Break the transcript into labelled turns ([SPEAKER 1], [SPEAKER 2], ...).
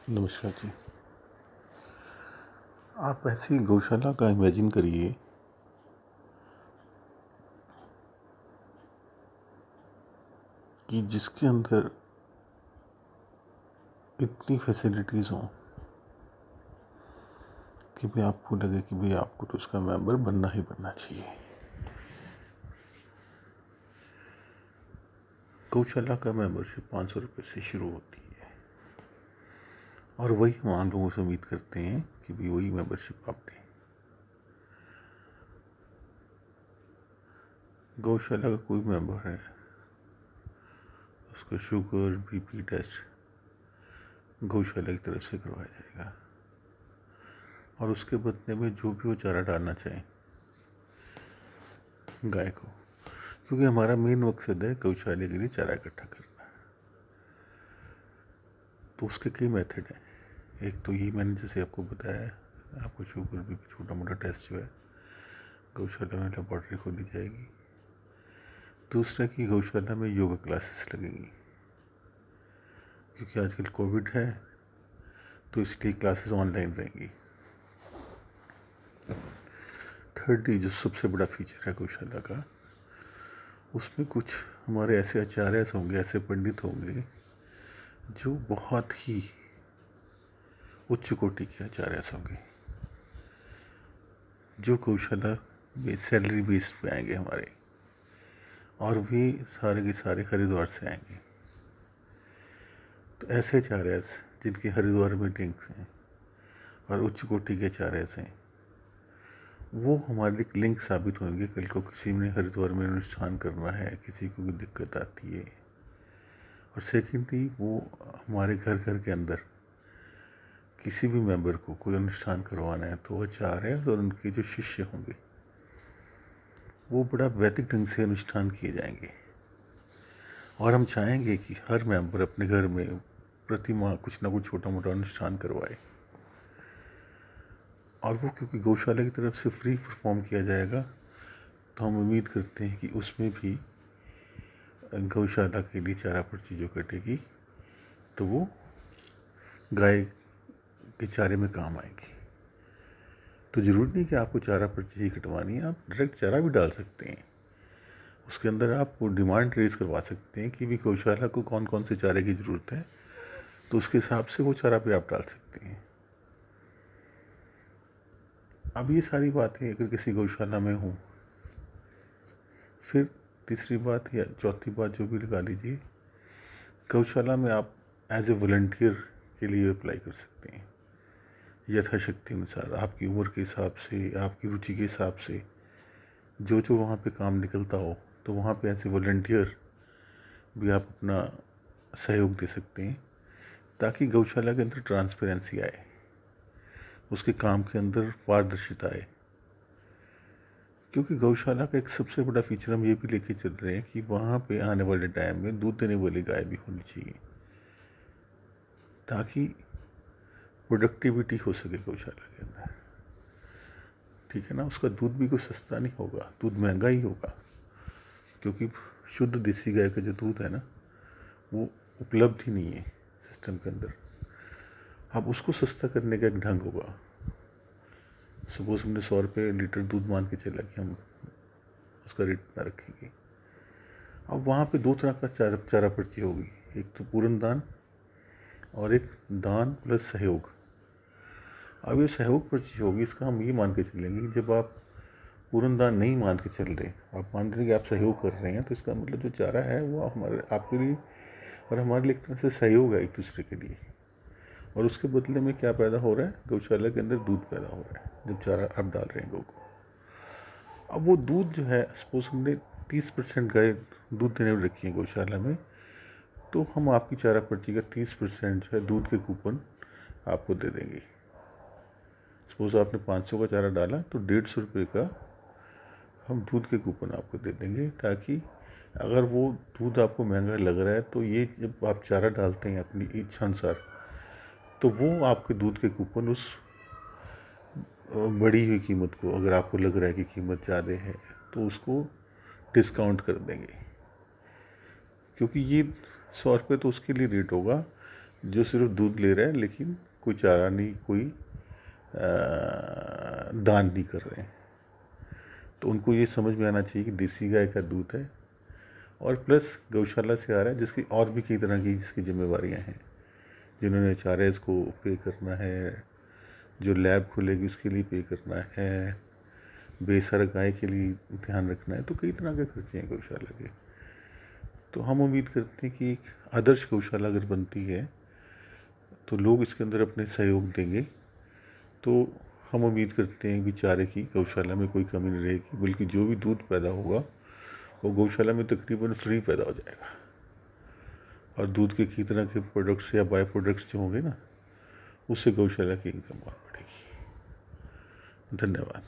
[SPEAKER 1] नमस्कार जी। आप ऐसी गौशाला का इमेजिन करिए कि जिसके अंदर इतनी फैसिलिटीज़ हों कि भाई आपको लगे कि भाई आपको तो उसका मेंबर बनना ही बनना चाहिए। गौशाला का मेंबरशिप 500 रुपये से शुरू होती है और वही हम आम लोगों से उम्मीद करते हैं कि भाई वही मेंबरशिप आप दें। गौशाला का कोई मेंबर है, उसका शुगर बीपी टेस्ट गौशाला की तरफ से करवाया जाएगा और उसके बदले में जो भी वो चारा डालना चाहें गाय को, क्योंकि हमारा मेन मकसद है गौशाले के लिए चारा इकट्ठा करना। तो उसके कई मेथड हैं। एक तो यही मैंने जैसे आपको बताया, आपको शुगर भी छोटा मोटा टेस्ट जो है गौशाला में लेबॉर्ट्री खोली जाएगी। दूसरा कि गौशाला में योगा क्लासेस लगेंगी, क्योंकि आजकल कोविड है तो इसलिए क्लासेस ऑनलाइन रहेंगी। थर्डली, जो सबसे बड़ा फीचर है गौशाला का, उसमें कुछ हमारे ऐसे आचार्य होंगे, ऐसे पंडित होंगे जो बहुत ही उच्च कोटि के आचार्य होंगे, जो गौशाला में सैलरी बेस्ड पे आएंगे हमारे, और वे सारे के सारे हरिद्वार से आएंगे। तो ऐसे आचार्य जिनके हरिद्वार में लिंक्स हैं और उच्च कोटि के आचार्य हैं, वो हमारे लिए लिंक साबित होंगे। कल को किसी ने हरिद्वार में अनुष्ठान करना है, किसी को भी दिक्कत आती है, और सेकेंडली वो हमारे घर घर के अंदर किसी भी मेंबर को कोई अनुष्ठान करवाना है तो आचार्य और उनके जो शिष्य होंगे वो बड़ा वैदिक ढंग से अनुष्ठान किए जाएंगे। और हम चाहेंगे कि हर मेंबर अपने घर में प्रति माह कुछ ना कुछ छोटा मोटा अनुष्ठान करवाए, और वो क्योंकि गौशाला की तरफ से फ्री परफॉर्म किया जाएगा तो हम उम्मीद करते हैं कि उसमें भी गौशाला के लिए चारा पर्ची जो कटेगी तो वो गाय के चारे में काम आएगी। तो ज़रूरी नहीं कि आपको चारा पर्ची ही कटवानी है, आप डायरेक्ट चारा भी डाल सकते हैं। उसके अंदर आप डिमांड रेज करवा सकते हैं कि भी गौशाला को कौन कौन से चारे की ज़रूरत है, तो उसके हिसाब से वो चारा भी आप डाल सकते हैं। अब ये सारी बातें अगर किसी गौशाला में हों, फिर तीसरी बात या चौथी बात जो भी लगा लीजिए, गौशाला में आप एज ए वॉलंटियर के लिए अप्लाई कर सकते हैं यथाशक्ति अनुसार, आपकी उम्र के हिसाब से, आपकी रुचि के हिसाब से जो जो वहाँ पे काम निकलता हो, तो वहाँ पे ऐसे वॉलंटियर भी आप अपना सहयोग दे सकते हैं, ताकि गौशाला के अंदर ट्रांसपेरेंसी आए, उसके काम के अंदर पारदर्शिता आए। क्योंकि गौशाला का एक सबसे बड़ा फीचर हम ये भी लेके चल रहे हैं कि वहाँ पे आने वाले टाइम में दूध देने वाली गाय भी होनी चाहिए, ताकि प्रोडक्टिविटी हो सके गौशाला के अंदर। ठीक है ना, उसका दूध भी कोई सस्ता नहीं होगा, दूध महंगा ही होगा, क्योंकि शुद्ध देसी गाय का जो दूध है ना वो उपलब्ध ही नहीं है सिस्टम के अंदर। अब उसको सस्ता करने का एक ढंग होगा। सपोज हमने 100 रुपये लीटर दूध मान के चला कि हम उसका रेट ना रखेंगे। अब वहाँ पे दो तरह का चारा पर्ची होगी, एक तो पूर्ण दान और एक दान प्लस सहयोग। अब ये सहयोग पर्ची होगी, इसका हम ये मान के चलेंगे कि जब आप पूर्ण दान नहीं मान के चल रहे, आप मान रहे कि आप सहयोग कर रहे हैं, तो इसका मतलब जो चारा है वो हमारे आपके लिए और हमारे लिए एक तरह से सहयोग है एक दूसरे के लिए। और उसके बदले में क्या पैदा हो रहा है, गौशाला के अंदर दूध पैदा हो रहा है जब चारा आप डाल रहे हैं गौ को। अब वो दूध जो है, सपोज हमने 30% गाय दूध देने में रखी है गौशाला में, तो हम आपकी चारा पर्ची का 30% जो है दूध के कूपन आपको दे देंगे। सपोज आपने 500 का चारा डाला तो 150 रुपये का हम दूध के कूपन आपको दे देंगे, ताकि अगर वो दूध आपको महंगा लग रहा है तो ये जब आप चारा डालते हैं अपनी इच्छा अनुसार, तो वो आपके दूध के कूपन उस बढ़ी हुई कीमत को, अगर आपको लग रहा है कि कीमत ज़्यादा है तो उसको डिस्काउंट कर देंगे। क्योंकि ये 100 रुपये तो उसके लिए रेट होगा जो सिर्फ दूध ले रहा है लेकिन कोई चारा नहीं, कोई दान नहीं कर रहे हैं। तो उनको ये समझ में आना चाहिए कि देसी गाय का दूध है और प्लस गौशाला से आ रहा है, जिसकी और भी कई तरह की जिसकी जिम्मेवारियां हैं, जिन्होंने चारे इसको पे करना है, जो लैब खुलेगी उसके लिए पे करना है, बेसर गाय के लिए ध्यान रखना है, तो कई तरह के खर्चे हैं गौशाला के। तो हम उम्मीद करते हैं कि एक आदर्श गौशाला अगर बनती है तो लोग इसके अंदर अपने सहयोग देंगे। तो हम उम्मीद करते हैं कि चारे की गौशाला में कोई कमी नहीं रहेगी, बल्कि जो भी दूध पैदा होगा वो गौशाला में तकरीबन फ्री पैदा हो जाएगा। और दूध के कई तरह के प्रोडक्ट्स या बाय प्रोडक्ट्स जो होंगे ना, उससे गौशाला की इनकम और बढ़ेगी। धन्यवाद।